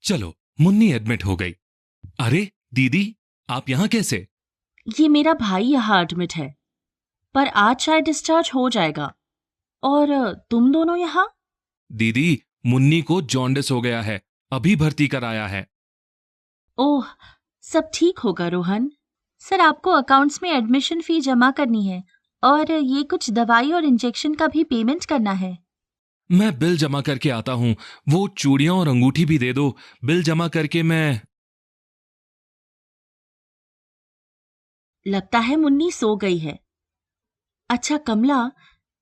चलो, मुन्नी एडमिट हो गई। अरे दीदी, आप यहाँ कैसे? ये मेरा भाई यहाँ एडमिट है, पर आज शायद डिस्चार्ज हो जाएगा। और तुम दोनों यहाँ? दीदी, मुन्नी को जॉन्डिस हो गया है, अभी भर्ती कराया है। ओह, सब ठीक होगा रोहन। सर, आपको अकाउंट्स में एडमिशन फी जमा करनी है और ये कुछ दवाई और इंजेक्शन का भी पेमेंट करना है। मैं बिल जमा करके आता हूँ, वो चूड़ियां और अंगूठी भी दे दो। बिल जमा करके मैं... लगता है मुन्नी सो गई है। अच्छा कमला,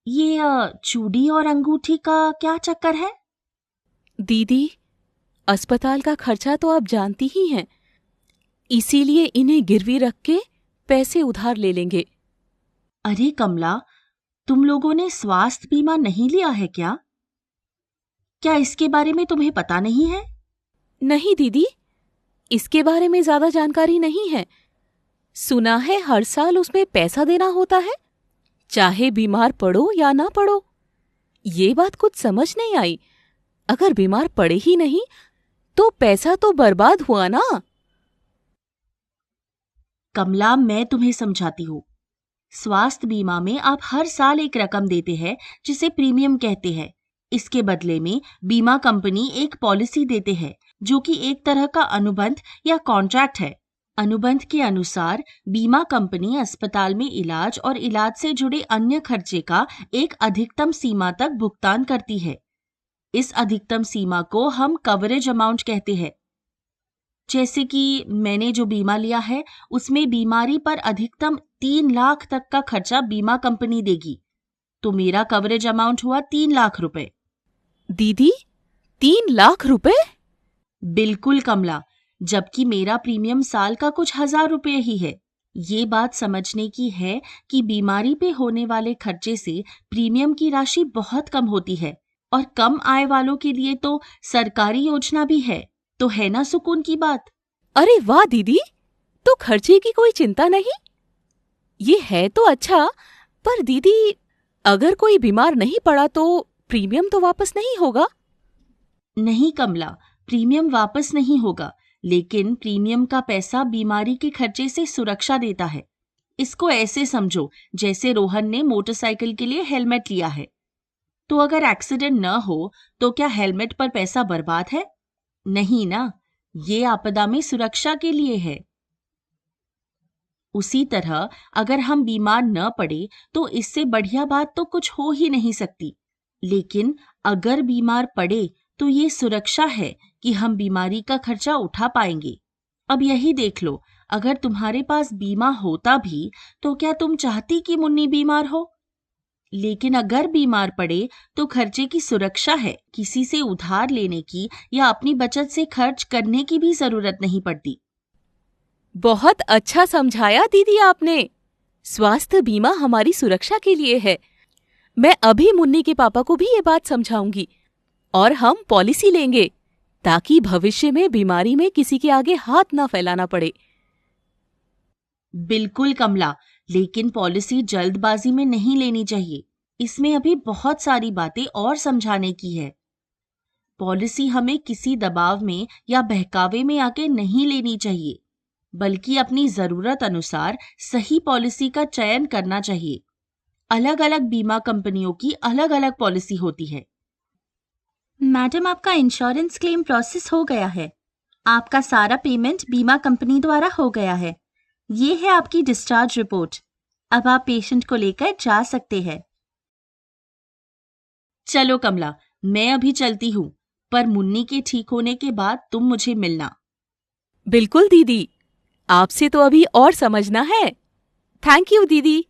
ये चूड़ी और अंगूठी का क्या चक्कर है? दीदी, अस्पताल का खर्चा तो आप जानती ही हैं, इसीलिए इन्हें गिरवी रख के पैसे उधार ले लेंगे। अरे कमला, तुम लोगों ने स्वास्थ्य बीमा नहीं लिया है क्या? क्या इसके बारे में तुम्हें पता नहीं है? नहीं दीदी, इसके बारे में ज्यादा जानकारी नहीं है। सुना है हर साल उसमें पैसा देना होता है, चाहे बीमार पड़ो या ना पड़ो। ये बात कुछ समझ नहीं आई। अगर बीमार पड़े ही नहीं तो पैसा तो बर्बाद हुआ ना। कमला, मैं तुम्हें समझाती हूँ। स्वास्थ्य बीमा में आप हर साल एक रकम देते हैं जिसे प्रीमियम कहते हैं। इसके बदले में बीमा कंपनी एक पॉलिसी देते हैं जो कि एक तरह का अनुबंध या कॉन्ट्रैक्ट है। अनुबंध के अनुसार बीमा कंपनी अस्पताल में इलाज और इलाज से जुड़े अन्य खर्चे का एक अधिकतम सीमा तक भुगतान करती है। इस अधिकतम सीमा को हम कवरेज अमाउंट कहते हैं। जैसे कि मैंने जो बीमा लिया है उसमें बीमारी पर अधिकतम 3 लाख तक का खर्चा बीमा कंपनी देगी, तो मेरा कवरेज अमाउंट हुआ 3 लाख रुपए। दीदी, 3 लाख रुपए? बिल्कुल कमला, जबकि मेरा प्रीमियम साल का कुछ हजार रुपए ही है। ये बात समझने की है कि बीमारी पे होने वाले खर्चे से प्रीमियम की राशि बहुत कम होती है और कम आय वालों के लिए तो सरकारी योजना भी है। तो है ना सुकून की बात? अरे वाह दीदी, तो खर्चे की कोई चिंता नहीं। ये है तो अच्छा, पर दीदी, अगर कोई बीमार नहीं पड़ा तो प्रीमियम तो वापस नहीं होगा? नहीं कमला, प्रीमियम वापस नहीं होगा, लेकिन प्रीमियम का पैसा बीमारी के खर्चे से सुरक्षा देता है। इसको ऐसे समझो जैसे रोहन ने मोटरसाइकिल के लिए हेलमेट लिया है, तो अगर एक्सीडेंट न हो तो क्या हेलमेट पर पैसा बर्बाद है? नहीं ना, ये आपदा में सुरक्षा के लिए है। उसी तरह अगर हम बीमार न पड़े तो इससे बढ़िया बात तो कुछ हो ही नहीं सकती। लेकिन अगर बीमार पड़े तो ये सुरक्षा है कि हम बीमारी का खर्चा उठा पाएंगे। अब यही देख लो, अगर तुम्हारे पास बीमा होता भी तो क्या तुम चाहती कि मुन्नी बीमार हो? लेकिन अगर बीमार पड़े तो खर्चे की सुरक्षा है, किसी से उधार लेने की या अपनी बचत से खर्च करने की भी जरूरत नहीं पड़ती। बहुत अच्छा समझाया दीदी आपने। स्वास्थ्य बीमा हमारी सुरक्षा के लिए है। मैं अभी मुन्नी के पापा को भी ये बात समझाऊंगी और हम पॉलिसी लेंगे ताकि भविष्य में बीमारी में किसी के आगे हाथ ना फैलाना पड़े। बिल्कुल कमला, लेकिन पॉलिसी जल्दबाजी में नहीं लेनी चाहिए। इसमें अभी बहुत सारी बातें और समझाने की है। पॉलिसी हमें किसी दबाव में या बहकावे में आके नहीं लेनी चाहिए, बल्कि अपनी जरूरत अनुसार सही पॉलिसी का चयन करना चाहिए। अलग अलग बीमा कंपनियों की अलग अलग पॉलिसी होती है। मैडम, आपका इंश्योरेंस क्लेम प्रोसेस हो गया है। आपका सारा पेमेंट बीमा कंपनी द्वारा हो गया है। ये है आपकी डिस्चार्ज रिपोर्ट। अब आप पेशेंट को लेकर जा सकते हैं। चलो कमला, मैं अभी चलती हूँ, पर मुन्नी के ठीक होने के बाद तुम मुझे मिलना। बिल्कुल दीदी, आपसे तो अभी और समझना है। थैंक यू दीदी।